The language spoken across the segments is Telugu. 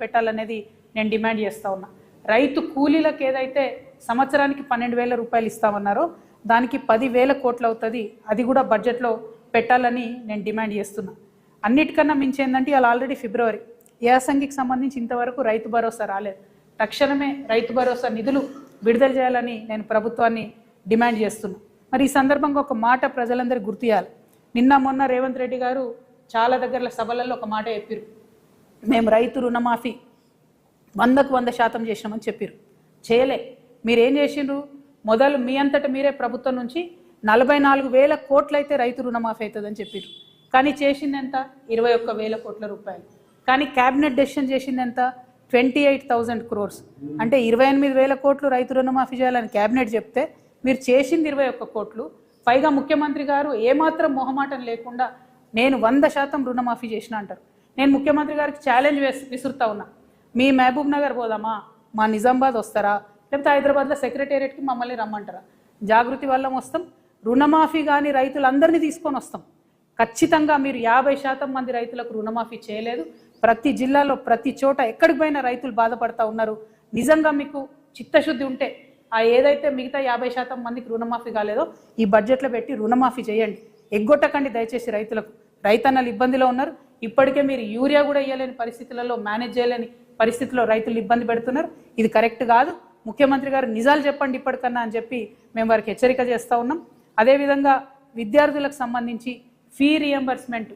పెట్టాలనేది నేను డిమాండ్ చేస్తా ఉన్నా. రైతు కూలీలకు ఏదైతే సంవత్సరానికి 12,000 రూపాయలు ఇస్తామన్నారో దానికి 10,000 కోట్లు అవుతుంది, అది కూడా బడ్జెట్లో పెట్టాలని నేను డిమాండ్ చేస్తున్నా. అన్నిటికన్నా మించి ఏంటంటే ఇవాళ ఆల్రెడీ ఫిబ్రవరి, యాసంగికి సంబంధించి ఇంతవరకు రైతు భరోసా రాలేదు. తక్షణమే రైతు భరోసా నిధులు విడుదల చేయాలని నేను ప్రభుత్వాన్ని డిమాండ్ చేస్తున్నా. మరి ఈ సందర్భంగా ఒక మాట ప్రజలందరికీ గుర్తు చేయాలి. నిన్న మొన్న రేవంత్ రెడ్డి గారు చాలా దగ్గర సభలలో ఒక మాట చెప్పారు, మేము రైతు రుణమాఫీ 100కు 100% చేసినామని చెప్పారు. చేయలే. మీరేం చేసిండ్రు? మొదలు మీ అంతటా మీరే ప్రభుత్వం నుంచి 44,000 కోట్లు అయితే రైతు రుణమాఫీ అవుతుందని చెప్పారు. కానీ చేసింది ఎంత? 21,000 కోట్ల రూపాయలు. కానీ క్యాబినెట్ డెసిషన్ చేసింది ఎంత? 28,000 crores. అంటే 28,000 కోట్లు రైతు రుణమాఫీ చేయాలని క్యాబినెట్ చెప్తే మీరు చేసింది 21 కోట్లు. పైగా ముఖ్యమంత్రి గారు ఏమాత్రం మొహమాటం లేకుండా నేను 100% రుణమాఫీ చేసిన అంటారు. నేను ముఖ్యమంత్రి గారికి ఛాలెంజ్ విసురుతా ఉన్నా, మీ మహబూబ్ నగర్ పోదామా, మా నిజామాబాద్ వస్తారా, లేకపోతే హైదరాబాద్లో సెక్రటేరియట్కి మమ్మల్ని రమ్మంటారా? జాగృతి వల్ల వస్తాం, రుణమాఫీ కానీ రైతులందరినీ తీసుకొని వస్తాం. ఖచ్చితంగా మీరు 50% మంది రైతులకు రుణమాఫీ చేయలేదు. ప్రతి జిల్లాలో ప్రతి చోట ఎక్కడికి పోయినా రైతులు బాధపడతా ఉన్నారు. నిజంగా మీకు చిత్తశుద్ధి ఉంటే ఆ ఏదైతే మిగతా 50% మందికి రుణమాఫీ కాలేదో ఈ బడ్జెట్లో పెట్టి రుణమాఫీ చేయండి. ఎగ్గొట్టకండి దయచేసి రైతులకు. రైతన్నలు ఇబ్బందిలో ఉన్నారు. ఇప్పటికే మీరు యూరియా కూడా ఇవ్వలేని పరిస్థితులలో, మేనేజ్ చేయలేని పరిస్థితుల్లో రైతులు ఇబ్బంది పెడుతున్నారు. ఇది కరెక్ట్ కాదు. ముఖ్యమంత్రి గారు నిజాలు చెప్పండి ఇప్పటికన్నా అని చెప్పి మేము వారికి హెచ్చరిక చేస్తూ ఉన్నాం. అదేవిధంగా విద్యార్థులకు సంబంధించి ఫీ రియంబర్స్మెంట్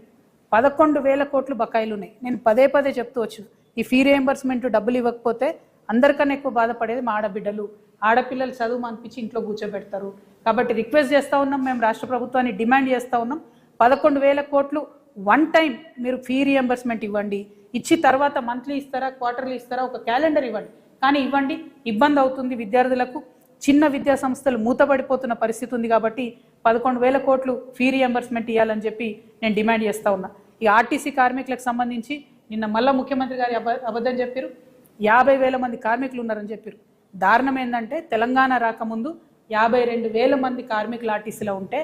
11,000 కోట్లు బకాయిలు ఉన్నాయి. నేను పదే పదే చెప్తూ వచ్చాను, ఈ ఫీ రియంబర్స్మెంట్ డబ్బులు ఇవ్వకపోతే అందరికన్నా ఎక్కువ బాధపడేది మా ఆడబిడ్డలు. ఆడపిల్లలు చదువు అనిపించి ఇంట్లో కూర్చోబెడతారు. కాబట్టి రిక్వెస్ట్ చేస్తూ ఉన్నాం, మేము రాష్ట్ర ప్రభుత్వాన్ని డిమాండ్ చేస్తూ ఉన్నాం, 11,000 కోట్లు వన్ టైం మీరు ఫీ రియంబర్స్మెంట్ ఇవ్వండి. ఇచ్చి తర్వాత మంత్లీ ఇస్తారా, క్వార్టర్లీ ఇస్తారా, ఒక క్యాలెండర్ ఇవ్వండి. కానీ ఇవ్వండి. ఇబ్బంది అవుతుంది విద్యార్థులకు. చిన్న విద్యా సంస్థలు మూతపడిపోతున్న పరిస్థితి ఉంది. కాబట్టి 11,000 కోట్లు ఫీ రియంబర్స్మెంట్ ఇవ్వాలని చెప్పి నేను డిమాండ్ చేస్తూ ఉన్నా. ఈ ఆర్టీసీ కార్మికులకు సంబంధించి నిన్న మళ్ళా ముఖ్యమంత్రి గారు అబద్ధం చెప్పారు, 50,000 మంది కార్మికులు ఉన్నారని చెప్పారు. దారుణం ఏంటంటే తెలంగాణ రాకముందు 52,000 మంది కార్మికులు ఆర్టీసీలో ఉంటే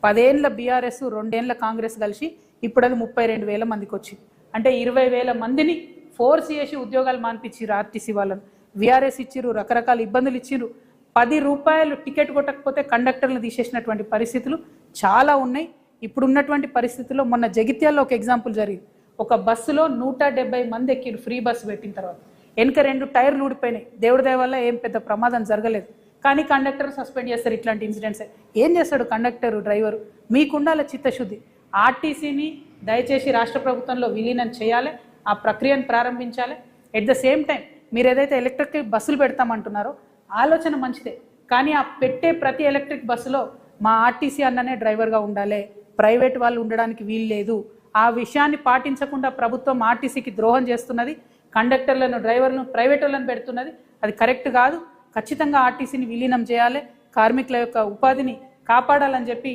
10 ఏళ్ళ బీఆర్ఎస్ 2 ఏళ్ళ కాంగ్రెస్ కలిసి ఇప్పుడు అది 32,000 మందికి వచ్చింది. అంటే 20,000 మందిని ఫోర్స్ చేసి ఉద్యోగాలు మాన్పించారు ఆర్టీసీ వాళ్ళను. వీఆర్ఎస్ ఇచ్చిర్రు, రకరకాల ఇబ్బందులు ఇచ్చిర్రు. 10 రూపాయలు టికెట్ కొట్టకపోతే కండక్టర్లు తీసేసినటువంటి పరిస్థితులు చాలా ఉన్నాయి. ఇప్పుడున్నటువంటి పరిస్థితుల్లో మొన్న జగిత్యాల్లో ఒక ఎగ్జాంపుల్ జరిగింది. ఒక బస్సులో 170 మంది ఎక్కిరు ఫ్రీ బస్సు పెట్టిన తర్వాత. వెనుక 2 టైర్లు ఊడిపోయినాయి. దేవుడి దయ వల్ల ఏం పెద్ద ప్రమాదం జరగలేదు. కానీ కండక్టర్ సస్పెండ్ చేస్తారు. ఇట్లాంటి ఇన్సిడెంట్స్ ఏం చేస్తాడు కండక్టరు, డ్రైవరు? మీకుండాల చిత్తశుద్ధి. ఆర్టీసీని దయచేసి రాష్ట్ర ప్రభుత్వంలో విలీనం చేయాలి, ఆ ప్రక్రియను ప్రారంభించాలి. ఎట్ ద సేమ్ టైం మీరు ఏదైతే ఎలక్ట్రిక్ బస్సులు పెడతామంటున్నారో ఆలోచన మంచిదే, కానీ ఆ పెట్టే ప్రతి ఎలక్ట్రిక్ బస్సులో మా ఆర్టీసీ అన్ననే డ్రైవర్గా ఉండాలి, ప్రైవేట్ వాళ్ళు ఉండడానికి వీలు లేదు. ఆ విషయాన్ని పాటించకుండా ప్రభుత్వం ఆర్టీసీకి ద్రోహం చేస్తున్నది. కండక్టర్లను, డ్రైవర్లను ప్రైవేట్ వాళ్ళని పెడుతున్నది. అది కరెక్ట్ కాదు. ఖచ్చితంగా ఆర్టీసీని విలీనం చేయాలి, కార్మికుల యొక్క ఉపాధిని కాపాడాలని చెప్పి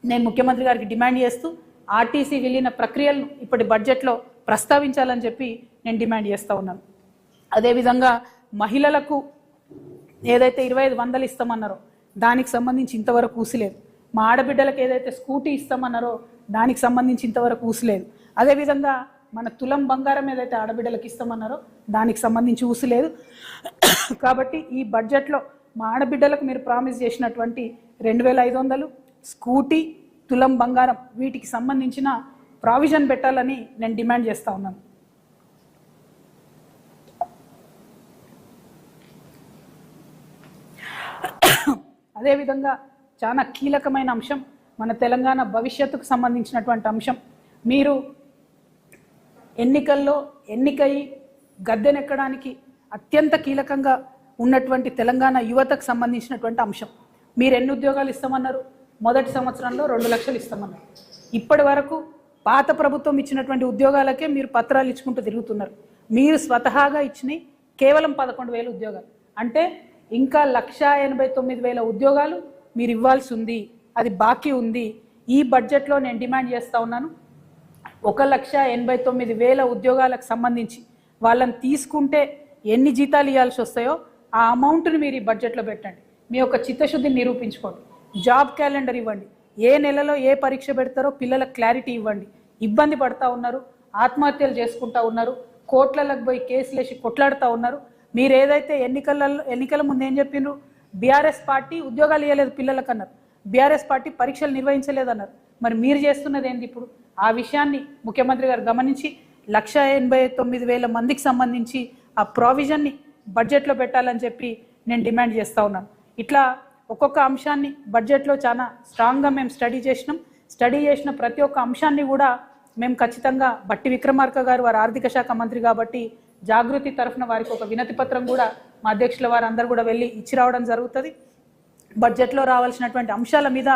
నేను ముఖ్యమంత్రి గారికి డిమాండ్ చేస్తూ ఆర్టీసీ విలీన ప్రక్రియలను ఇప్పటి బడ్జెట్లో ప్రస్తావించాలని చెప్పి నేను డిమాండ్ చేస్తూ ఉన్నాను. అదేవిధంగా మహిళలకు ఏదైతే 25,000 ఇస్తామన్నారో దానికి సంబంధించి ఇంతవరకు ఊసిలేదు. మా ఆడబిడ్డలకు ఏదైతే స్కూటీ ఇస్తామన్నారో దానికి సంబంధించి ఇంతవరకు ఊసిలేదు. అదేవిధంగా మన తులం బంగారం ఏదైతే ఆడబిడ్డలకు ఇస్తామన్నారో దానికి సంబంధించి ఊసిలేదు. కాబట్టి ఈ బడ్జెట్లో మా ఆడబిడ్డలకు మీరు ప్రామిస్ చేసినటువంటి 2,500 స్కూటీ, తులం బంగారం వీటికి సంబంధించిన ప్రావిజన్ పెట్టాలని నేను డిమాండ్ చేస్తూ ఉన్నాను. అదేవిధంగా చాలా కీలకమైన అంశం, మన తెలంగాణ భవిష్యత్తుకు సంబంధించినటువంటి అంశం. మీరు ఎన్నికల్లో ఎన్నికయి గద్దెనెక్కడానికి అత్యంత కీలకంగా ఉన్నటువంటి తెలంగాణ యువతకు సంబంధించినటువంటి అంశం. మీరు ఎన్ని ఉద్యోగాలు ఇస్తామన్నారు? మొదటి సంవత్సరంలో 2 లక్షలు ఇస్తామన్నారు. ఇప్పటి వరకు పాత ప్రభుత్వం ఇచ్చినటువంటి ఉద్యోగాలకే మీరు పత్రాలు ఇచ్చుకుంటూ తిరుగుతున్నారు. మీరు స్వతహాగా ఇచ్చినవి కేవలం 11,000 ఉద్యోగాలు. అంటే ఇంకా 1,89,000 ఉద్యోగాలు మీరు ఇవ్వాల్సి ఉంది, అది బాకీ ఉంది. ఈ బడ్జెట్లో నేను డిమాండ్ చేస్తూ ఉన్నాను, 1,89,000 ఉద్యోగాలకు సంబంధించి వాళ్ళని తీసుకుంటే ఎన్ని జీతాలు ఇవ్వాల్సి వస్తాయో ఆ అమౌంట్ని మీరు ఈ బడ్జెట్లో పెట్టండి. మీ యొక్క చిత్తశుద్ధిని నిరూపించుకోండి. జాబ్ క్యాలెండర్ ఇవ్వండి. ఏ నెలలో ఏ పరీక్ష పెడతారో పిల్లలకు క్లారిటీ ఇవ్వండి. ఇబ్బంది పడతా ఉన్నారు, ఆత్మహత్యలు చేసుకుంటా ఉన్నారు, కోట్లకు పోయి కేసులు వేసి కొట్లాడుతూ ఉన్నారు. మీరు ఏదైతే ఎన్నికల ముందు ఏం చెప్పిండ్రు, బీఆర్ఎస్ పార్టీ ఉద్యోగాలు ఇవ్వలేదు పిల్లలకు అన్నారు, బీఆర్ఎస్ పార్టీ పరీక్షలు నిర్వహించలేదన్నారు. మరి మీరు చేస్తున్నది ఏంది ఇప్పుడు? ఆ విషయాన్ని ముఖ్యమంత్రి గారు గమనించి 1,89,000 మందికి సంబంధించి ఆ ప్రావిజన్ని బడ్జెట్లో పెట్టాలని చెప్పి నేను డిమాండ్ చేస్తూ ఉన్నాను. ఇట్లా ఒక్కొక్క అంశాన్ని బడ్జెట్లో చాలా స్ట్రాంగ్గా మేము స్టడీ చేసిన ప్రతి ఒక్క అంశాన్ని కూడా మేము ఖచ్చితంగా బట్టి విక్రమార్క గారు వారు ఆర్థిక శాఖ మంత్రి కాబట్టి జాగృతి తరఫున వారికి ఒక వినతి పత్రం కూడా మా అధ్యక్షుల వారు అందరూ కూడా వెళ్ళి ఇచ్చి రావడం జరుగుతుంది. బడ్జెట్లో రావాల్సినటువంటి అంశాల మీద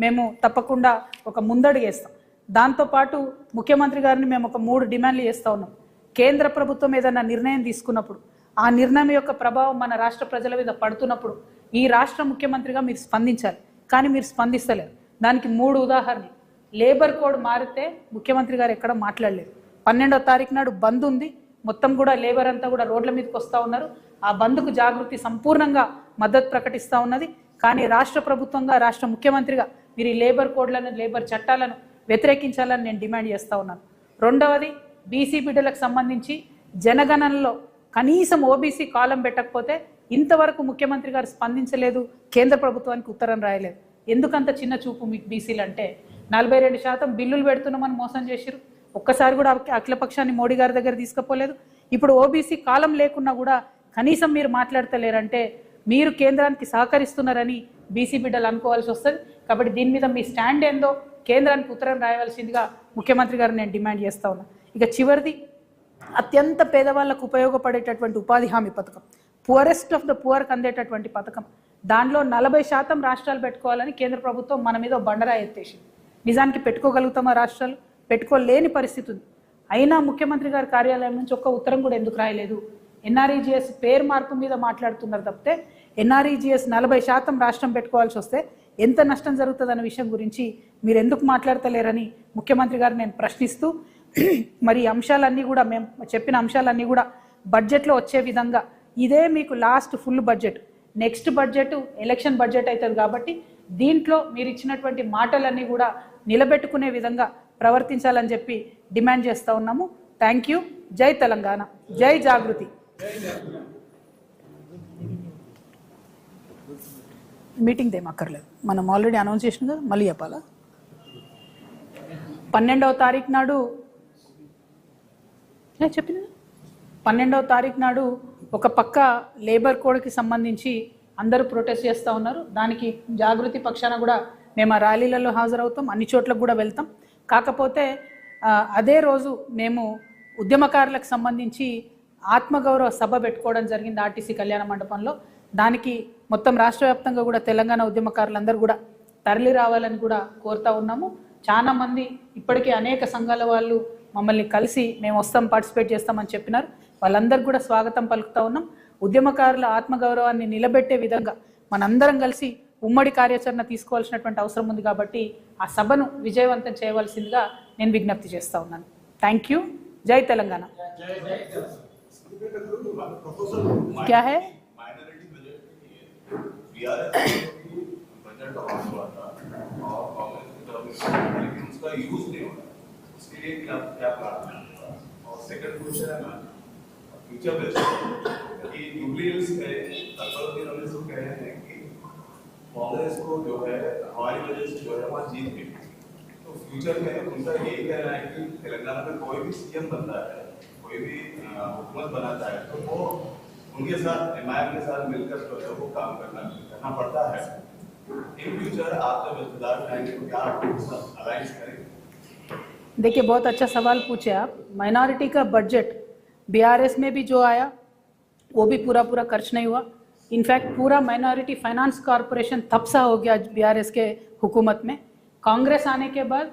మేము తప్పకుండా ఒక ముందడుగు వేస్తాం. దాంతోపాటు ముఖ్యమంత్రి గారిని మేము ఒక 3 డిమాండ్లు చేస్తూ ఉన్నాం. కేంద్ర ప్రభుత్వం ఏదైనా నిర్ణయం తీసుకున్నప్పుడు ఆ నిర్ణయం యొక్క ప్రభావం మన రాష్ట్ర ప్రజల మీద పడుతున్నప్పుడు ఈ రాష్ట్ర ముఖ్యమంత్రిగా మీరు స్పందించాలి. కానీ మీరు స్పందిస్తలేరు. దానికి 3 ఉదాహరణలు. లేబర్ కోడ్ మారితే ముఖ్యమంత్రి గారు ఎక్కడ మాట్లాడలేదు. 12వ తారీఖు నాడు బంద్ ఉంది, మొత్తం కూడా లేబర్ అంతా కూడా రోడ్ల మీదకి వస్తూ ఉన్నారు. ఆ బంద్కు జాగృతి సంపూర్ణంగా మద్దతు ప్రకటిస్తూ ఉన్నది. కానీ రాష్ట్ర ప్రభుత్వంగా రాష్ట్ర ముఖ్యమంత్రిగా మీరు ఈ లేబర్ కోడ్లను లేబర్ చట్టాలను వ్యతిరేకించాలని నేను డిమాండ్ చేస్తూ ఉన్నాను. రెండవది, బీసీ బిడ్డలకు సంబంధించి జనగణనలో కనీసం ఓబీసీ కాలం పెట్టకపోతే ఇంతవరకు ముఖ్యమంత్రి గారు స్పందించలేదు, కేంద్ర ప్రభుత్వానికి ఉత్తరం రాయలేదు. ఎందుకంత చిన్న చూపు మీకు బీసీలు అంటే? 42% బిల్లులు పెడుతున్నామని మోసం చేసిరు. ఒక్కసారి కూడా అఖిలపక్షాన్ని మోడీ గారి దగ్గర తీసుకుపోలేదు. ఇప్పుడు ఓబీసీ కాలం లేకున్నా కూడా కనీసం మీరు మాట్లాడతలేరంటే మీరు కేంద్రానికి సహకరిస్తున్నారని బీసీ బిడ్డలు అనుకోవాల్సి వస్తుంది. కాబట్టి దీని మీద మీ స్టాండ్ ఏందో కేంద్రానికి ఉత్తరం రాయవలసిందిగా ముఖ్యమంత్రి గారు నేను డిమాండ్ చేస్తూ ఉన్నా. ఇక చివరిది, అత్యంత పేదవాళ్లకు ఉపయోగపడేటటువంటి ఉపాధి హామీ పథకం, పువరెస్ట్ ఆఫ్ ద పువర్కి అందేటటువంటి పథకం, దానిలో 40% రాష్ట్రాలు పెట్టుకోవాలని కేంద్ర ప్రభుత్వం మన మీద బండరా ఎత్తేసింది. నిజానికి పెట్టుకోగలుగుతామా? రాష్ట్రాలు పెట్టుకోలేని పరిస్థితి ఉంది. అయినా ముఖ్యమంత్రి గారి కార్యాలయం నుంచి ఒక్క ఉత్తరం కూడా ఎందుకు రాయలేదు? ఎన్ఆర్ఈజీఎస్ పేరు మార్పు మీద మాట్లాడుతున్నారు తప్పితే ఎన్ఆర్ఈజీఎస్ 40% రాష్ట్రం పెట్టుకోవాల్సి వస్తే ఎంత నష్టం జరుగుతుందన్న విషయం గురించి మీరు ఎందుకు మాట్లాడతలేరని ముఖ్యమంత్రి గారు నేను ప్రశ్నిస్తూ, మరి అంశాలన్నీ కూడా మేము చెప్పిన అంశాలన్నీ కూడా బడ్జెట్లో వచ్చే విధంగా, ఇదే మీకు last full budget, next budget election budget అవుతుంది కాబట్టి దీంట్లో మీరు ఇచ్చినటువంటి మాటలన్నీ కూడా నిలబెట్టుకునే విధంగా ప్రవర్తించాలని చెప్పి డిమాండ్ చేస్తూ ఉన్నాము. Thank you. జై తెలంగాణ, జై జాగృతి. మీటింగ్ ఏమక్కర్లేదు, మనం ఆల్రెడీ అనౌన్స్ చేసిన కదా, మళ్ళీ చెప్పాలా? 12వ తారీఖు నాడు చెప్పిన 12వ తారీఖు నాడు ఒక పక్క లేబర్ కోడ్కి సంబంధించి అందరూ ప్రొటెస్ట్ చేస్తూ ఉన్నారు. దానికి జాగృతి పక్షాన కూడా మేము ఆ ర్యాలీలలో హాజరవుతాం, అన్ని చోట్లకు కూడా వెళ్తాం. కాకపోతే అదే రోజు మేము ఉద్యమకారులకు సంబంధించి ఆత్మగౌరవ సభ పెట్టుకోవడం జరిగింది ఆర్టీసీ కళ్యాణ మండపంలో. దానికి మొత్తం రాష్ట్ర వ్యాప్తంగా కూడా తెలంగాణ ఉద్యమకారులందరూ కూడా తరలి రావాలని కూడా కోరుతూ ఉన్నాము. చాలామంది ఇప్పటికే అనేక సంఘాల వాళ్ళు మమ్మల్ని కలిసి మేము వస్తాం, పార్టిసిపేట్ చేస్తామని చెప్పినారు. వాళ్ళందరికీ కూడా స్వాగతం పలుకుతూ ఉన్నాం. ఉద్యమకారుల ఆత్మగౌరవాన్ని నిలబెట్టే విధంగా మనందరం కలిసి ఉమ్మడి కార్యాచరణ తీసుకోవాల్సినటువంటి అవసరం ఉంది కాబట్టి ఆ సభను విజయవంతం చేయవలసిందిగా నేను విజ్ఞప్తి చేస్తూ ఉన్నాను. Thank you. జై తెలంగాణ. क्या है? उसका यूज नहीं होता, उसके लिए क्या प्लान है? और सेकंड क्वेश्चन है फ्यूचर बेस्ड कि जुबली हिल्स में अकबरुद्दीन अमीर साहब कह रहे हैं कि कांग्रेस को जो है हमारी वजह से जो है वहाँ जीत मिली, तो फ्यूचर में उनका यही कहना है कि तेलंगाना में कोई भी सीएम बनता है, कोई भी हुकूमत बनाता है, तो वो उनके साथ एमआईएम के साथ मिलकर जो है वो काम करना पड़ता है। इन फ्यूचर आप जब इक़्तिदार में आएंगे तो क्या आप अलायंस करेंगे? देखिए, बहुत अच्छा सवाल पूछे आप। माइनॉरिटी का बजट बीआरएस में भी जो आया वो भी पूरा खर्च नहीं हुआ। इनफैक्ट पूरा माइनॉरिटी फाइनेंस कॉरपोरेशन तब सा हो गया बीआरएस के हुकूमत में। कांग्रेस आने के बाद